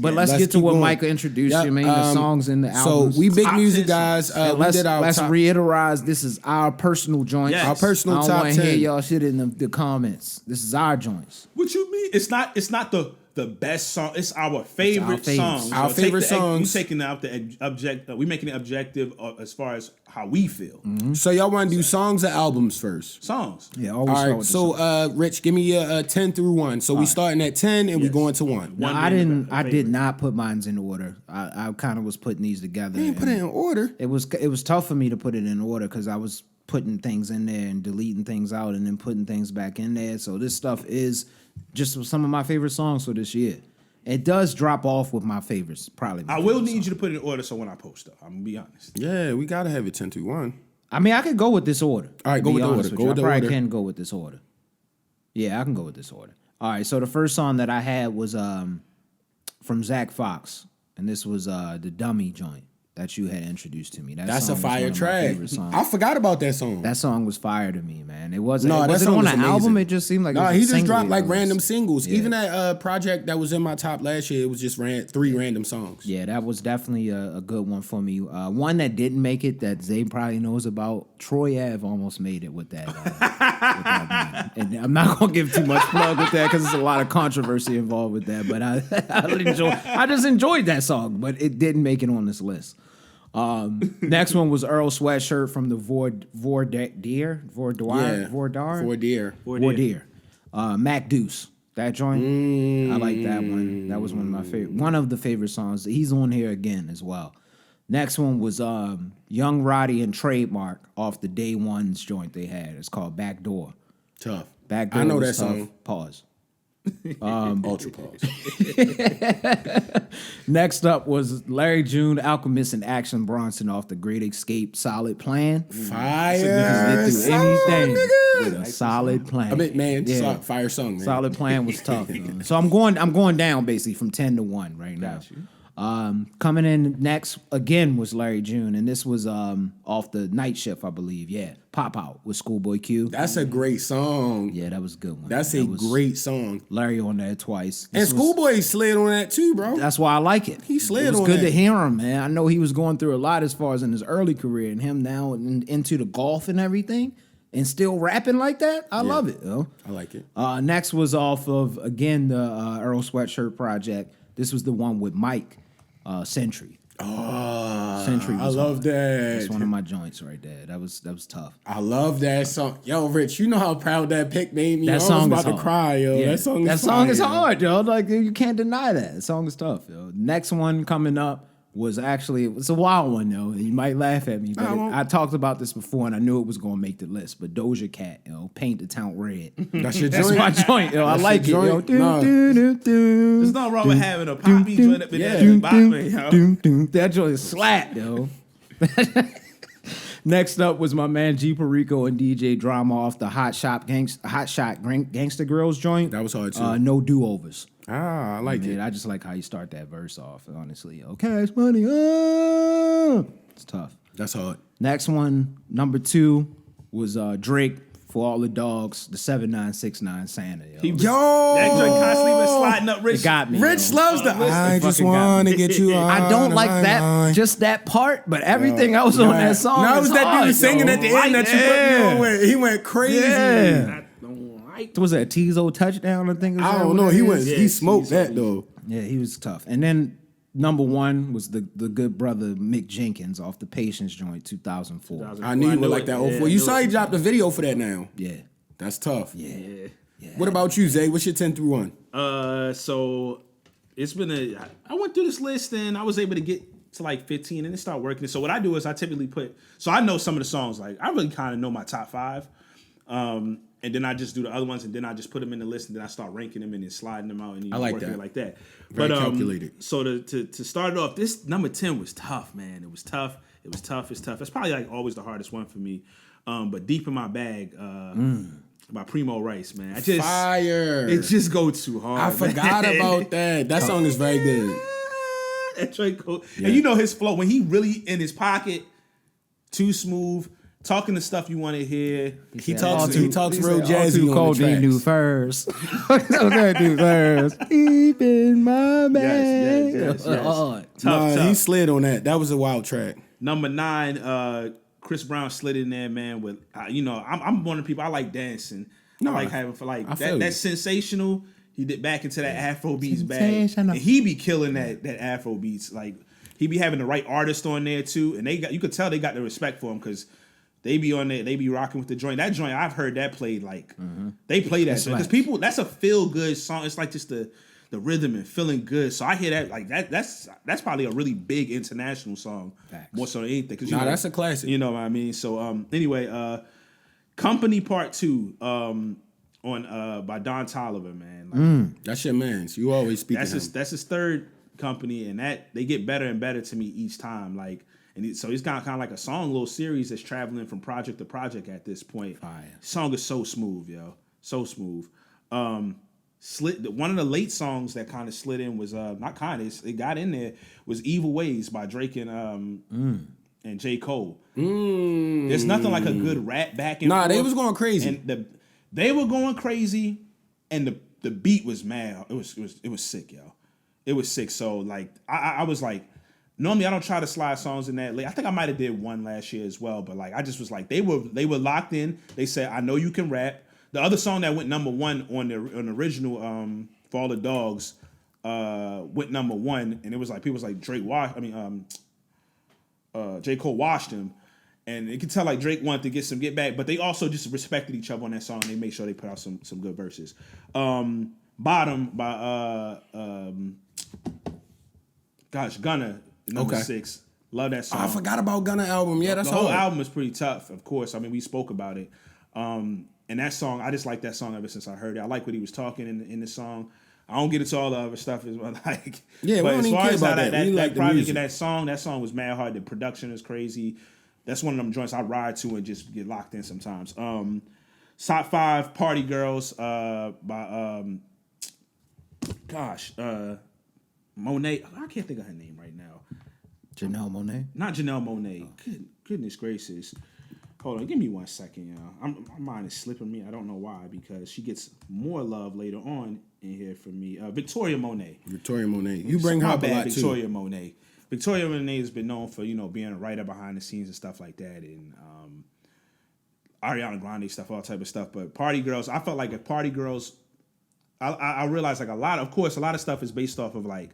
But let's get to what Micah introduced you. I mean, the songs and the albums. So we big music guys. Let's reiterate. This is our personal joints. Yes. Our personal top 10. I don't want to hear y'all shit in the comments. This is our joints. What you mean? It's not the best song. It's our favorite songs. Our favorite songs. You taking out the object. We making it objective as far as how we feel. Mm-hmm. So y'all want to do songs or albums first? Songs. Yeah. Always. All right. So Rich, give me your 10 through 1. So we starting at 10 and we going to 1. No, I did not put mines in order. I kind of was putting these together. You didn't put it in order. It was tough for me to put it in order because I was putting things in there and deleting things out and then putting things back in there. So this stuff is just some of my favorite songs for this year. It does drop off with my favorites, probably. I will need you to put it in order so when I post stuff, I'm going to be honest. Yeah, we got to have it 10 through 1. I mean, I could go with this order. All right, go with the order. I probably can go with this order. Yeah, I can go with this order. All right, so the first song that I had was from Zach Fox, and this was the Dummy joint that you had introduced to me. That's a fire track. I forgot about that song. That song was fire to me, man. It wasn't on an album. It just seemed like it was he just dropped like random singles. Yeah. Even that project that was in my top last year, it was just 3 random songs. Yeah, that was definitely a good one for me. One that didn't make it that Zay probably knows about. Troy Ave almost made it with that. With that and I'm not gonna give too much plug with that because there's a lot of controversy involved with that. But I just enjoyed that song, but it didn't make it on this list. Next one was Earl Sweatshirt from the Vordaer. Mac Deuce. That joint, I like that one. That was one of my favorite. One of the favorite songs. He's on here again as well. Next one was Young Roddy and Trademark off the Day One's joint they had. It's called Backdoor. Tough. Backdoor. I know that song. Pause. Ultra pause. Next up was Larry June, Alchemist, and Action Bronson off the Great Escape Solid Plan. Fire do song, anything nigga. with a solid plan. I mean, man, fire song, man. Solid Plan was tough. So I'm going down basically from 10 to 1 right now. Coming in next again was Larry June, and this was off the Night Shift, I believe. Yeah, Pop Out with Schoolboy Q. That's a great song. Yeah, that was a good one. That's a great song. Larry on that twice. And Schoolboy slid on that too, bro. That's why I like it. He slid on that. It was good to hear him, man. I know he was going through a lot as far as in his early career, and him now into the golf and everything, and still rapping like that. I love it. Yo. I like it. Next was off of again the Earl Sweatshirt project. This was the one with Mike. Century. Century. I love that. That's one of my joints right there. That was tough. I love that song. Yo, Rich, you know how proud that pick made me. That song is about to cry, yo. Yeah. That song is hard, yo. Like you can't deny that. The song is tough, yo. Next one coming up was actually it's a wild one, though. You might laugh at me, but I talked about this before, and I knew it was going to make the list. But Doja Cat, Paint the Town Red. That's your joint. That's my joint, yo. I like it, yo. There's nothing wrong with having a poppy joint up in there. That joint is slap, yo. Next up was my man G Perico and DJ Drama off the Hot Shot Gangsta Girls joint. That was hard too. No do-overs. I like it. I just like how you start that verse off, honestly. Cash money. It's tough. That's hard. Next one, number 2, was Drake for all the dogs, the 7969 Santa. That joint constantly was sliding up Rich. It got me. Rich loves the I just want to get you on. I don't like that, just that part, but everything else on that song. Now was that dude singing at the end that you put me on with? He went crazy. Yeah. Was that a Tizo touchdown? I think. I don't know. He smoked that though. Yeah, he was tough. And then number 1 was the good brother Mick Jenkins off the Patience joint 2004. I knew you would like that 04. You saw he dropped a video for that now. Yeah, that's tough. Yeah. What about you, Zay? What's your 10 through 1? So it's been I went through this list and I was able to get to like 15 and it started working. So what I do is I typically I know some of the songs, like I really kind of know my top 5. And then I just do the other ones, and then I just put them in the list, and then I start ranking them and then sliding them out, and working it like that. Very calculated. So to start it off, this number 10 was tough, man. It was tough. It's tough. It's probably like always the hardest one for me. But Deep in My Bag by Primo Rice, man. Fire. It just goes too hard. I forgot about that. That song is very good. That track, and you know his flow when he really in his pocket, Too Smooth. Talking the stuff you want to hear. He talks real said, jazzy too on cold the to do tracks. first. Do first. Deep in my bag. Yes. Hard. Tough. He slid on that. That was a wild track. Number 9, Chris Brown slid in there, man. With I'm one of the people I like dancing. No, I like having for like I feel you. that's sensational. He did back into that Afro beats bag, Sensational. and he be killing that Afro beats. Like he be having the right artist on there too, and you could tell they got the respect for him because they be on there, they be rocking with the joint. That joint I've heard that played like they play that because people that's a feel good song. It's like just the rhythm and feeling good. So I hear that like that's probably a really big international song. Facts. More so than anything. Cause That's a classic. You know what I mean? So anyway, Company Part 2 on by Don Toliver, man. Like, That's your man's. You always speak that's to him. his third company, and that they get better and better to me each time. Like, so he's got kind of like a song little series that's traveling from project to project at this point. Fire. Song is so smooth, yo, so smooth. One of the late songs that kind of slid in was not kind of it got in there was Evil Ways by Drake and J. Cole. There's nothing like a good rap back and forth. They was going crazy. And they were going crazy, and the beat was mad. It was sick, yo. It was sick. So like I was like, normally I don't try to slide songs in that late. I think I might have did one last year as well, but like I just was like they were locked in. They said I know you can rap. The other song that went number 1 on the original For All the Dogs went number 1, and it was like people was like J. Cole washed him. And you can tell like Drake wanted to get back, but they also just respected each other on that song. They made sure they put out some good verses. Bottom by Gunna, number 6. Love that song. I forgot about Gunna album. Yeah, that's the whole hard. album is pretty tough, of course. I mean, we spoke about it. And that song, I just like that song ever since I heard it. I like what he was talking in the song. I don't get into all the other stuff as well. Like, Yeah, but we don't as even far care as about how that. We like the project music. and that song was mad hard. The production is crazy. That's one of them joints I ride to and just get locked in sometimes. Top 5 Party Girls by Monet. I can't think of her name right now. Janelle Monáe. Not Janelle Monáe. Goodness gracious. Hold on, give me 1 second, y'all. My mind is slipping me. I don't know why, because she gets more love later on in here from me. Victoria Monet. Victoria Monet. You bring her up a lot too. Victoria Monet. Victoria Monet has been known for being a writer behind the scenes and stuff like that, and Ariana Grande stuff, all type of stuff. But Party Girls, I felt like if Party Girls, I realized like a lot of stuff is based off of like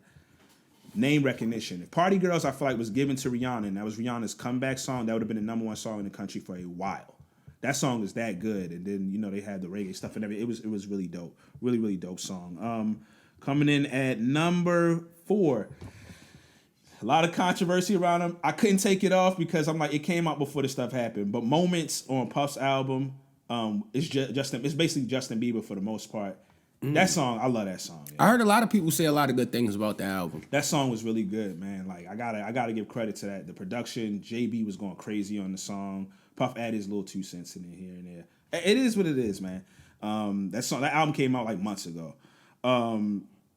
name recognition. If Party Girls, I feel like was given to Rihanna, and that was Rihanna's comeback song, that would have been the number 1 song in the country for a while. That song is that good, and then they had the reggae stuff and everything. It was really dope, really really dope song. Coming in at number 4. A lot of controversy around him. I couldn't take it off because I'm like, it came out before this stuff happened. But Moments on Puff's album, it's basically Justin Bieber for the most part. That song, I love that song. Yeah. I heard a lot of people say a lot of good things about the album. That song was really good, man. Like I gotta give credit to that. The production, JB was going crazy on the song. Puff added his little 2 cents in there here and there. It is what it is, man. That album came out like months ago.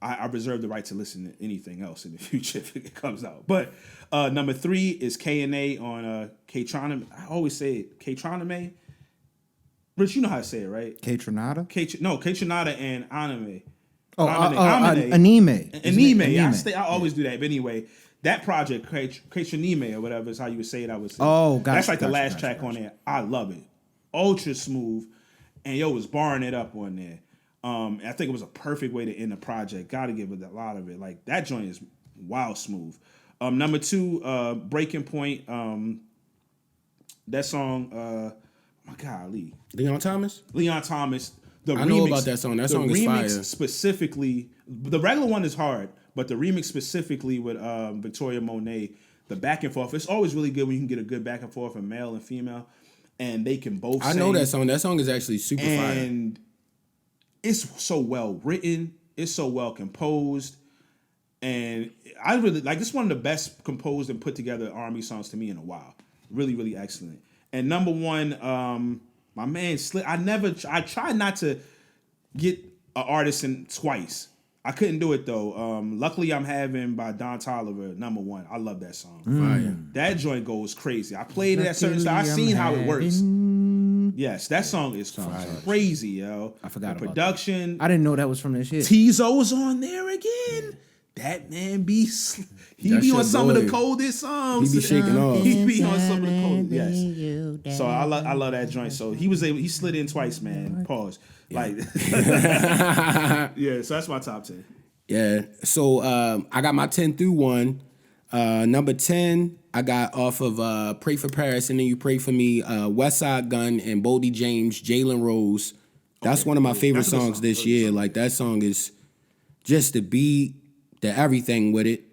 I reserve the right to listen to anything else in the future if it comes out. But number 3 is K&A on K-Troname. I always say it, K-Troname. Rich, you know how to say it, right? K-Tronada? K-Tronada and Anime. Anime. Anime. I always do that. But anyway, that project, K-Tronime or whatever is how you would say it, I would say. Oh, gotcha. That's like the last track on there. I love it. Ultra smooth. And was barring it up on there. I think it was a perfect way to end the project. Got to give it a lot of it. Like that joint is wild smooth. Number 2, Breaking Point. That song, my God, Leon Thomas. The remix, know about that song. That song is fire. Specifically, the regular one is hard, but the remix specifically with Victoria Monet, the back and forth. It's always really good when you can get a good back and forth from male and female, and they can both. I know that song. That song is actually super fire. And it's so well written. It's so well composed. And I really like it's one of the best composed and put together R&B songs to me in a while. Really, really excellent. And number 1, my man Slick. I try not to get an artist in twice. I couldn't do it though. Luckily I'm Having by Don Toliver, #1. I love that song. Fire. That joint goes crazy. I played it at certain times. I seen how it works. Yes, that song is crazy, yo. I forgot the about production. I didn't know that was from this shit. Tizo's on there again. That man be he That's be on your some of boy. the coldest songs. He be shaking off. He be on some of the coldest. Yes. So I love that joint. So he slid in twice, man. Pause. Like yeah. So that's my top 10. Yeah. So I got my 10 through 1. Number 10, I got off of Pray for Paris and Then You Pray for Me, Westside Gun and Boldy James, Jalen Rose. That's one of my favorite That's a good songs song. this Good year. song. Like that song is just the beat, the everything with it.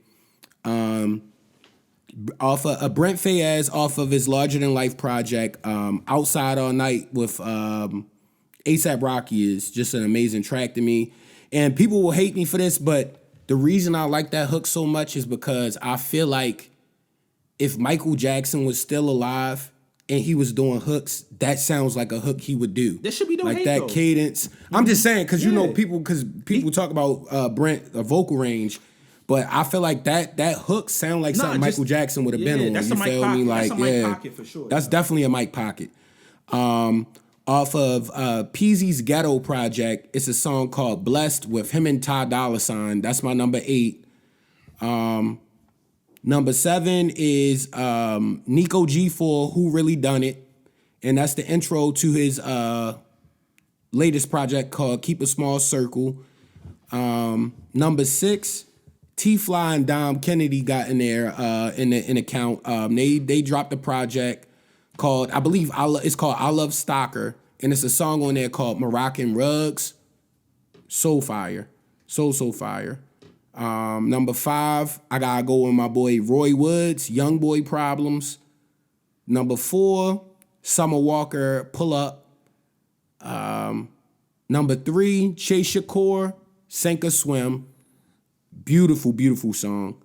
Off of Brent Fayez off of his Larger Than Life project, Outside All Night with A$AP Rocky is just an amazing track to me. And people will hate me for this, but the reason I like that hook so much is because I feel like if Michael Jackson was still alive and he was doing hooks, that sounds like a hook he would do. There should be no like hate, that though. cadence. I'm just saying because you know Yeah. people talk about Brent vocal range, but I feel like that hook sound like something just- Michael Jackson would have been yeah, on. that's You a Mike feel Pocket. me? That's Like a Mike yeah, Pocket for sure, that's yeah. definitely a Mike Pocket. Off of Peasy's Ghetto project, it's a song called Blessed with him and Ty Dolla $ign. That's my number 8. Number 7 is Nico G4, Who Really Done It. And that's the intro to his latest project called Keep a Small Circle. Number 6, T-Fly and Dom Kennedy got in there in the count. They dropped a project called, I believe, it's called I Love Stalker. And it's a song on there called Moroccan Rugs. So fire. So fire. Number 5, I gotta go with my boy Roy Woods, Young Boy Problems. Number 4, Summer Walker, Pull Up. Number 3, Chase Shakur, Sink or Swim. Beautiful, beautiful song.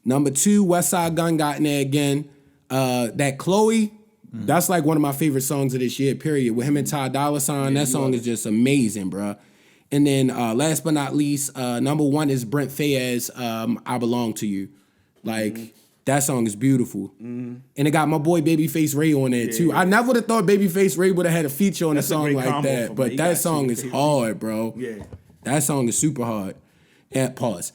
Number 2, Westside Gun got in there again. That Chloe, that's like one of my favorite songs of this year, period. With him and Ty Dolla $ign, that song is just amazing, bruh. And then last but not least, number 1 is Brent Fayez, I Belong to You. Like, that song is beautiful. And it got my boy Babyface Ray on there, too. I never would have thought Babyface Ray would have had a feature on That's a a song great like combo that. for But me. that Got song you. is hard, bro. Yeah. That song is super hard. And pause.